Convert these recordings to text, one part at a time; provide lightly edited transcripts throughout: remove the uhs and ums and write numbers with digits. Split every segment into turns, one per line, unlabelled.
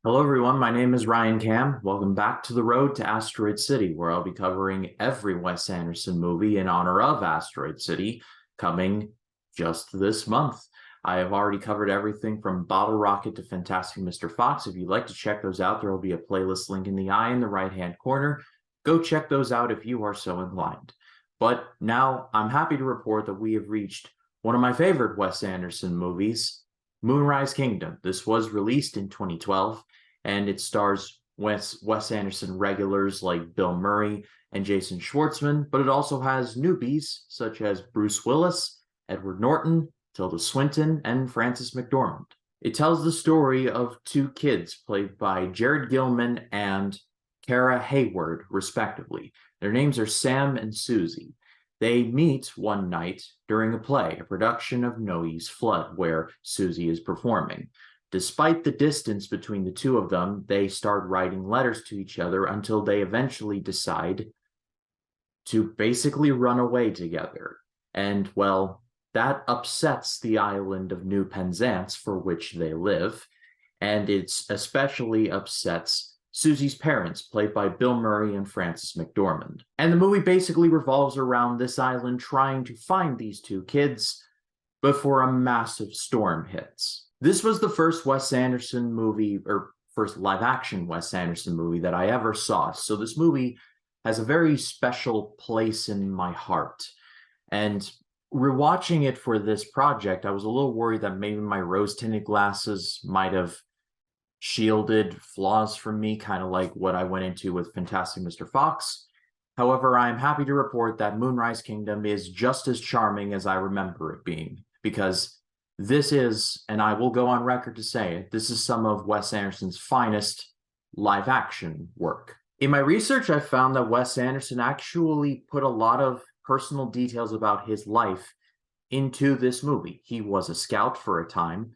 Hello, everyone. My name is Ryan Cam. Welcome back to the road to Asteroid City, where I'll be covering every Wes Anderson movie in honor of Asteroid City coming just this month. I have already covered everything from Bottle Rocket to Fantastic Mr. Fox. If you'd like to check those out, there will be a playlist link in the eye in the right-hand corner. Go check those out if you are so inclined. But now I'm happy to report that we have reached one of my favorite Wes Anderson movies, Moonrise Kingdom. This was released in 2012, and it stars Wes Anderson regulars like Bill Murray and Jason Schwartzman, but it also has newbies such as Bruce Willis, Edward Norton, Tilda Swinton, and Frances McDormand. It tells the story of two kids played by Jared Gilman and Kara Hayward, respectively. Their names are Sam and Susie. They meet one night during a play, a production of Noe's Flood, where Susie is performing. Despite the distance between the two of them, they start writing letters to each other until they eventually decide to basically run away together. And, well, that upsets the island of New Penzance for which they live, and it especially upsets Susie's parents, played by Bill Murray and Frances McDormand. And the movie basically revolves around this island trying to find these two kids before a massive storm hits. This was the first Wes Anderson movie, or first live-action Wes Anderson movie that I ever saw. So this movie has a very special place in my heart. And rewatching it for this project, I was a little worried that maybe my rose-tinted glasses might have shielded flaws from me, kind of like what I went into with Fantastic Mr. Fox. However, I am happy to report that Moonrise Kingdom is just as charming as I remember it being, because this is, and I will go on record to say it, this is some of Wes Anderson's finest live-action work. In my research, I found that Wes Anderson actually put a lot of personal details about his life into this movie. He was a scout for a time.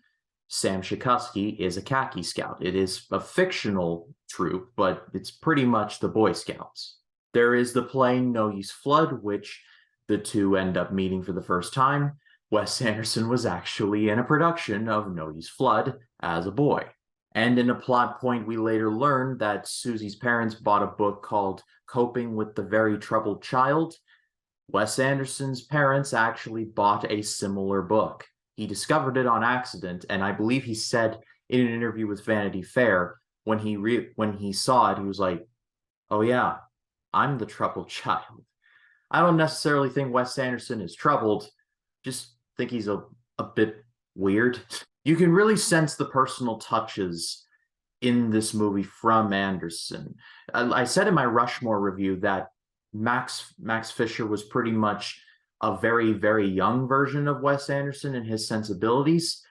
Sam Shakusky is a khaki scout. It is a fictional troop, but it's pretty much the Boy Scouts. There is the play Noe's Flood, which the two end up meeting for the first time. Wes Anderson was actually in a production of Noe's Flood as a boy. And in a plot point, we later learned that Susie's parents bought a book called Coping with the Very Troubled Child. Wes Anderson's parents actually bought a similar book. He discovered it on accident, and I believe he said in an interview with Vanity Fair, when he saw it, he was like, "Oh yeah, I'm the troubled child." I don't necessarily think Wes Anderson is troubled, just think he's a bit weird. You can really sense the personal touches in this movie from Anderson. I said in my Rushmore review that Max Fisher was pretty much a very, very young version of Wes Anderson and his sensibilities.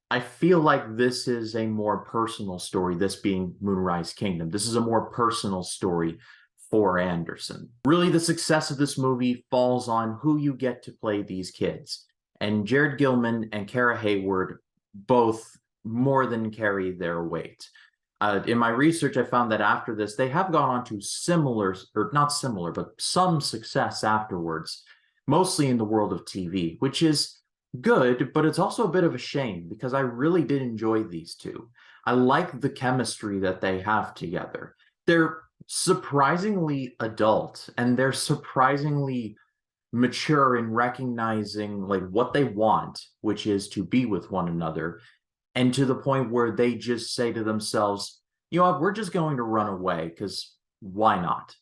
I feel like this is a more personal story, this being Moonrise Kingdom. This is a more personal story for Anderson. Really, the success of this movie falls on who you get to play these kids. And Jared Gilman and Kara Hayward both more than carry their weight. In my research, I found that after this, they have gone on to similar, or not similar, but some success afterwards, mostly in the world of TV, which is good, but it's also a bit of a shame because I really did enjoy these two. I like the chemistry that they have together. They're surprisingly adult, and they're surprisingly mature in recognizing like what they want, which is to be with one another, and to the point where they just say to themselves, you know what, we're just going to run away because why not?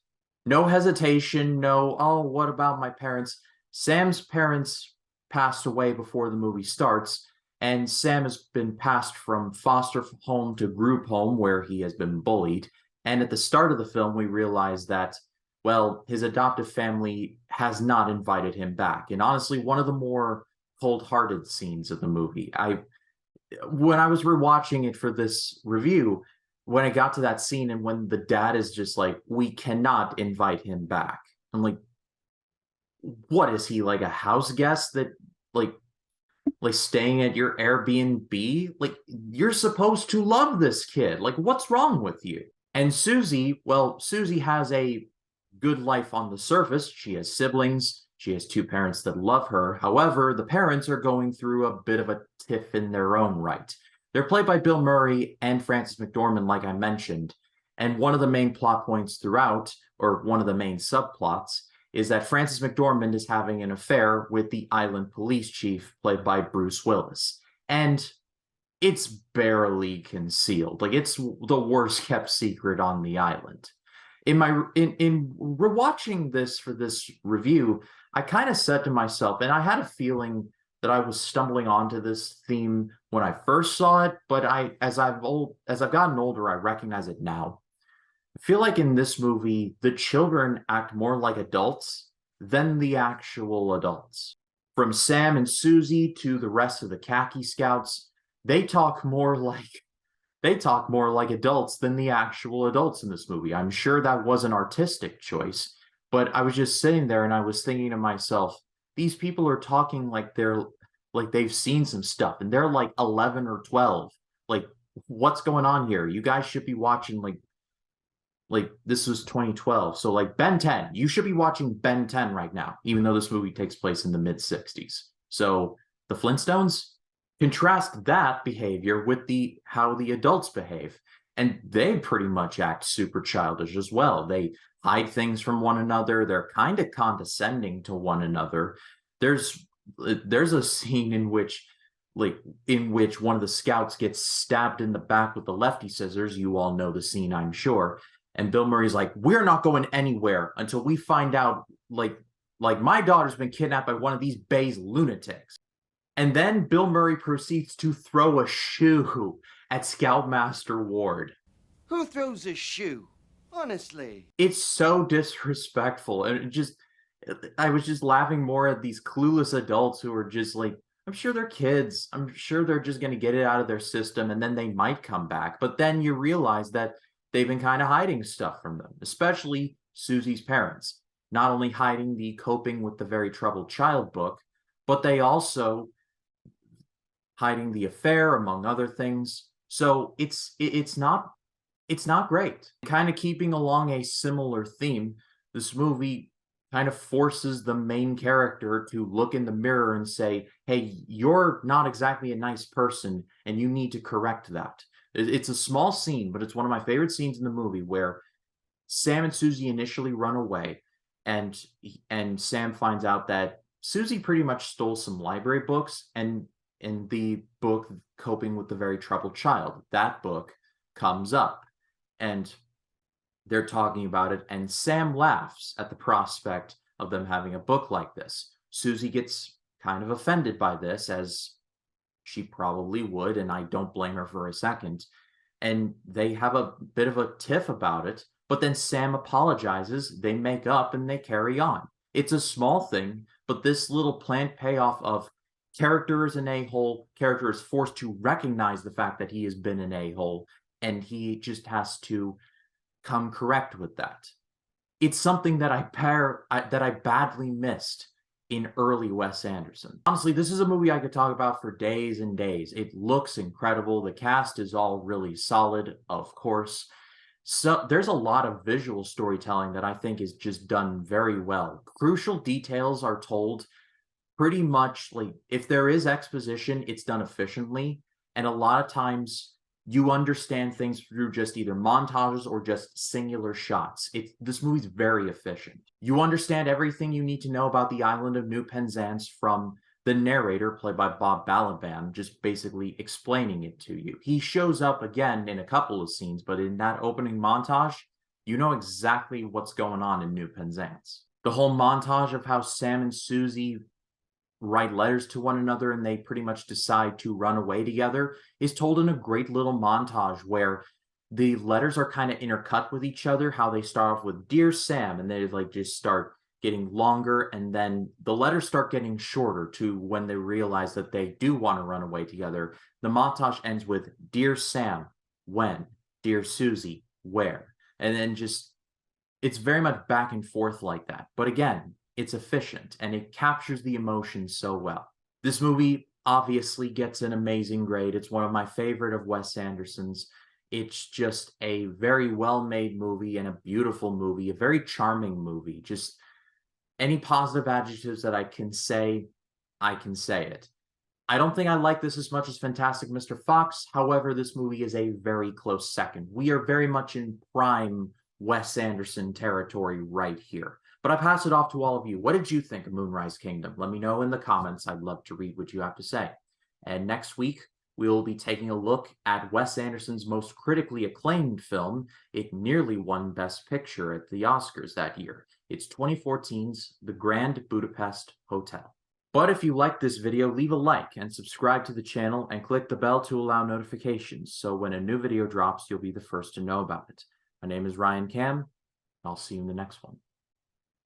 No hesitation, no, oh, what about my parents? Sam's parents passed away before the movie starts, and Sam has been passed from foster home to group home where he has been bullied. And at the start of the film, we realize that, well, his adoptive family has not invited him back. And honestly, one of the more cold-hearted scenes of the movie. When I was rewatching it for this review, when I got to that scene and when the dad is just like, we cannot invite him back. I'm like, what is he, like a house guest that like staying at your Airbnb? Like, you're supposed to love this kid. Like, what's wrong with you? And Susie, well, Susie has a good life on the surface. She has siblings. She has two parents that love her. However, the parents are going through a bit of a tiff in their own right. They're played by Bill Murray and Frances McDormand, like I mentioned. And one of the main plot points throughout, or one of the main subplots, is that Frances McDormand is having an affair with the island police chief, played by Bruce Willis. And it's barely concealed. Like, it's the worst kept secret on the island. In rewatching this for this review, I kind of said to myself, and I had a feeling that I was stumbling onto this theme when I first saw it, but as I've gotten older, I recognize it now. I feel like in this movie, the children act more like adults than the actual adults. From Sam and Susie to the rest of the khaki scouts, they talk more like adults than the actual adults in this movie. I'm sure that was an artistic choice, but I was just sitting there and I was thinking to myself, these people are talking like they've seen some stuff and they're like 11 or 12. Like, what's going on here? You guys should be watching like this was 2012. So like Ben 10, you should be watching Ben 10 right now, even though this movie takes place in the mid 60s. So the Flintstones, contrast that behavior with how the adults behave. And they pretty much act super childish as well. They hide things from one another. They're kind of condescending to one another. There's a scene in which one of the scouts gets stabbed in the back with the lefty scissors. You all know the scene, I'm sure. And Bill Murray's like, we're not going anywhere until we find out, like my daughter's been kidnapped by one of these Bay's lunatics. And then Bill Murray proceeds to throw a shoe at Scoutmaster Ward.
Who throws a shoe? Honestly.
It's so disrespectful. And I was just laughing more at these clueless adults who are just like, I'm sure they're kids. I'm sure they're just going to get it out of their system and then they might come back. But then you realize that they've been kind of hiding stuff from them, especially Susie's parents. Not only hiding the Coping with the Very Troubled Child book, but they also hiding the affair, among other things. So it's not great. Kind of keeping along a similar theme, this movie kind of forces the main character to look in the mirror and say, hey, you're not exactly a nice person, and you need to correct that. It's a small scene, but it's one of my favorite scenes in the movie where Sam and Susie initially run away, and Sam finds out that Susie pretty much stole some library books, and in the book Coping with the Very Troubled Child, that book comes up and they're talking about it, and Sam laughs at the prospect of them having a book like this. Susie gets kind of offended by this, as she probably would, and I don't blame her for a second, and they have a bit of a tiff about it, but then Sam apologizes, they make up, and they carry on. It's a small thing, but this little planned payoff of character is an a-hole, character is forced to recognize the fact that he has been an a-hole, and he just has to come correct with that. It's something that I badly missed in early Wes Anderson. Honestly, this is a movie I could talk about for days and days. It looks incredible. The cast is all really solid, of course. So there's a lot of visual storytelling that I think is just done very well. Crucial details are told pretty much, like, if there is exposition, it's done efficiently. And a lot of times you understand things through just either montages or just singular shots. This movie's very efficient. You understand everything you need to know about the island of New Penzance from the narrator, played by Bob Balaban, just basically explaining it to you. He shows up again in a couple of scenes, but in that opening montage, you know exactly what's going on in New Penzance. The whole montage of how Sam and Susie write letters to one another and they pretty much decide to run away together is told in a great little montage where the letters are kind of intercut with each other, how they start off with Dear Sam, and they like just start getting longer, and then the letters start getting shorter to when they realize that they do want to run away together. The montage ends with Dear Sam, when? Dear Susie, where? And then just, it's very much back and forth like that. But again, it's efficient and it captures the emotions so well. This movie obviously gets an amazing grade. It's one of my favorite of Wes Anderson's. It's just a very well-made movie and a beautiful movie, a very charming movie. Just any positive adjectives that I can say it. I don't think I like this as much as Fantastic Mr. Fox. However, this movie is a very close second. We are very much in prime Wes Anderson territory right here. But I pass it off to all of you. What did you think of Moonrise Kingdom? Let me know in the comments. I'd love to read what you have to say. And next week, we will be taking a look at Wes Anderson's most critically acclaimed film. It nearly won Best Picture at the Oscars that year. It's 2014's The Grand Budapest Hotel. But if you like this video, leave a like and subscribe to the channel and click the bell to allow notifications, so when a new video drops, you'll be the first to know about it. My name is Ryan Cam. I'll see you in the next one.